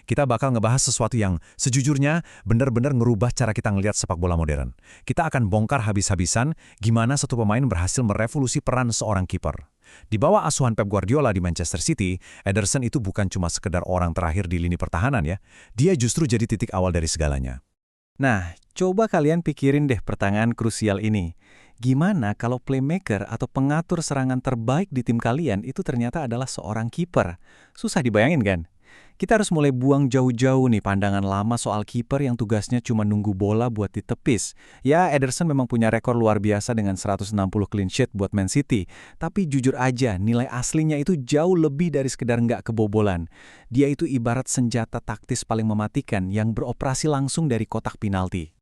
kita bakal ngebahas sesuatu yang sejujurnya benar-benar ngerubah cara kita ngelihat sepak bola modern. Kita akan bongkar habis-habisan gimana satu pemain berhasil merevolusi peran seorang kiper. Di bawah asuhan Pep Guardiola di Manchester City, Ederson itu bukan cuma sekedar orang terakhir di lini pertahanan ya. Dia justru jadi titik awal dari segalanya. Nah, coba kalian pikirin deh pertanyaan krusial ini. Gimana kalau playmaker atau pengatur serangan terbaik di tim kalian itu ternyata adalah seorang kiper? Susah dibayangin kan? Kita harus mulai buang jauh-jauh nih pandangan lama soal kiper yang tugasnya cuma nunggu bola buat ditepis. Ya, Ederson memang punya rekor luar biasa dengan 160 clean sheet buat Man City. Tapi jujur aja, nilai aslinya itu jauh lebih dari sekedar nggak kebobolan. Dia itu ibarat senjata taktis paling mematikan yang beroperasi langsung dari kotak penalti.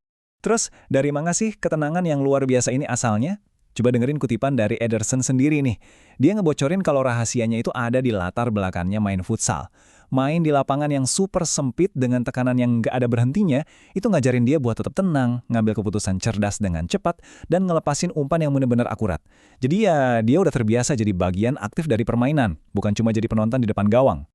Terus, dari mana sih ketenangan yang luar biasa ini asalnya? Coba dengerin kutipan dari Ederson sendiri nih. Dia ngebocorin kalau rahasianya itu ada di latar belakangnya main futsal. Main di lapangan yang super sempit dengan tekanan yang nggak ada berhentinya, itu ngajarin dia buat tetap tenang, ngambil keputusan cerdas dengan cepat, dan ngelepasin umpan yang benar-benar akurat. Jadi ya, dia udah terbiasa jadi bagian aktif dari permainan, bukan cuma jadi penonton di depan gawang.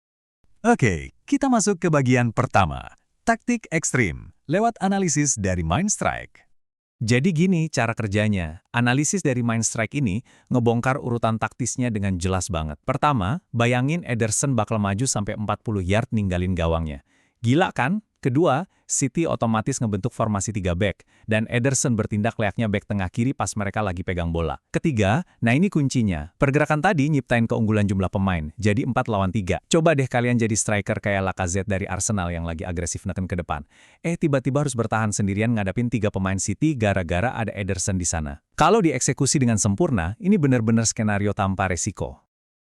Oke, kita masuk ke bagian pertama. Taktik ekstrim, lewat analisis dari Mindstrike. Jadi gini cara kerjanya, analisis dari Mindstrike ini ngebongkar urutan taktisnya dengan jelas banget. Pertama, bayangin Ederson bakal maju sampai 40 yard ninggalin gawangnya. Gila kan? Kedua, City otomatis ngebentuk formasi 3 back, dan Ederson bertindak layaknya back tengah kiri pas mereka lagi pegang bola. Ketiga, nah ini kuncinya, pergerakan tadi nyiptain keunggulan jumlah pemain, jadi 4 lawan 3. Coba deh kalian jadi striker kayak Lacazette dari Arsenal yang lagi agresif netem ke depan. Tiba-tiba harus bertahan sendirian ngadapin 3 pemain City gara-gara ada Ederson di sana. Kalau dieksekusi dengan sempurna, ini benar-benar skenario tanpa resiko.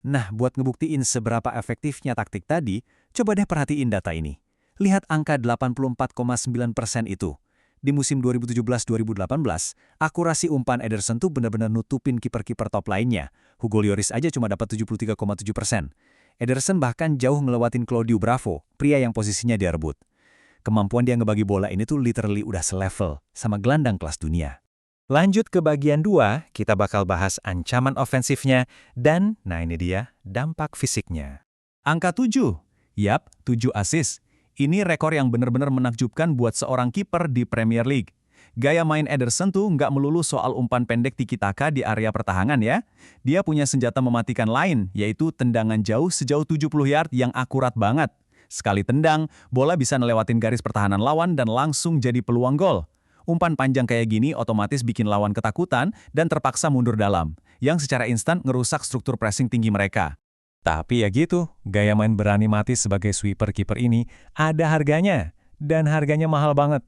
Nah, buat ngebuktiin seberapa efektifnya taktik tadi, coba deh perhatiin data ini. Lihat angka 84,9% itu. Di musim 2017-2018, akurasi umpan Ederson tuh benar-benar nutupin kiper-kiper top lainnya. Hugo Lloris aja cuma dapat 73,7%. Ederson bahkan jauh ngelewatin Claudio Bravo, pria yang posisinya dia rebut. Kemampuan dia ngebagi bola ini tuh literally udah selevel sama gelandang kelas dunia. Lanjut ke bagian 2, kita bakal bahas ancaman ofensifnya dan, nah ini dia, dampak fisiknya. Angka 7. Yap, 7 assist. Ini rekor yang benar-benar menakjubkan buat seorang kiper di Premier League. Gaya main Ederson tuh nggak melulu soal umpan pendek tiki-taka di area pertahanan ya. Dia punya senjata mematikan lain, yaitu tendangan jauh sejauh 70 yard yang akurat banget. Sekali tendang, bola bisa ngelewatin garis pertahanan lawan dan langsung jadi peluang gol. Umpan panjang kayak gini otomatis bikin lawan ketakutan dan terpaksa mundur dalam, yang secara instan ngerusak struktur pressing tinggi mereka. Tapi ya gitu, gaya main berani mati sebagai sweeper kiper ini ada harganya, dan harganya mahal banget.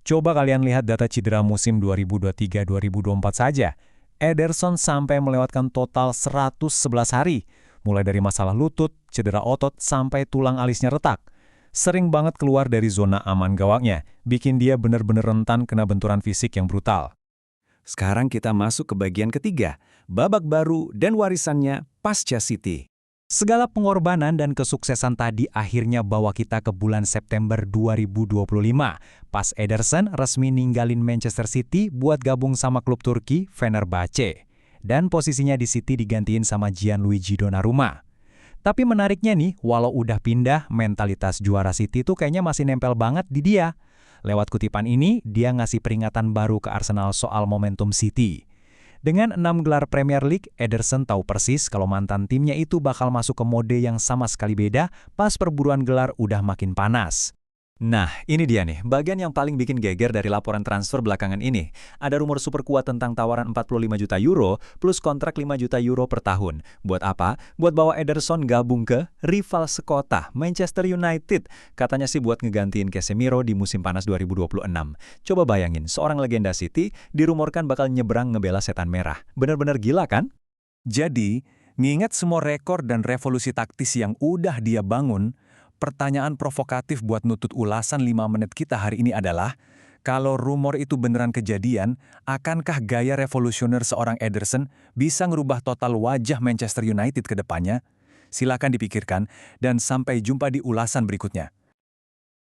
Coba kalian lihat data cedera musim 2023-2024 saja. Ederson sampai melewatkan total 111 hari, mulai dari masalah lutut, cedera otot, sampai tulang alisnya retak. Sering banget keluar dari zona aman gawangnya, bikin dia benar-benar rentan kena benturan fisik yang brutal. Sekarang kita masuk ke bagian ketiga, babak baru dan warisannya pasca City. Segala pengorbanan dan kesuksesan tadi akhirnya bawa kita ke bulan September 2025, pas Ederson resmi ninggalin Manchester City buat gabung sama klub Turki Fenerbahce. Dan posisinya di City digantiin sama Gianluigi Donnarumma. Tapi menariknya nih, walau udah pindah, mentalitas juara City tuh kayaknya masih nempel banget di dia. Lewat kutipan ini, dia ngasih peringatan baru ke Arsenal soal momentum City. Dengan 6 gelar Premier League, Ederson tahu persis kalau mantan timnya itu bakal masuk ke mode yang sama sekali beda pas perburuan gelar udah makin panas. Nah, ini dia nih, bagian yang paling bikin geger dari laporan transfer belakangan ini. Ada rumor super kuat tentang tawaran 45 juta euro plus kontrak 5 juta euro per tahun. Buat apa? Buat bawa Ederson gabung ke rival sekota, Manchester United. Katanya sih buat ngegantiin Casemiro di musim panas 2026. Coba bayangin, seorang legenda City dirumorkan bakal nyebrang ngebela setan merah. Bener-bener gila kan? Jadi, ngingat semua rekor dan revolusi taktis yang udah dia bangun, pertanyaan provokatif buat nutut ulasan 5 menit kita hari ini adalah, kalau rumor itu beneran kejadian, akankah gaya revolusioner seorang Ederson bisa ngerubah total wajah Manchester United ke depannya? Silakan dipikirkan, dan sampai jumpa di ulasan berikutnya.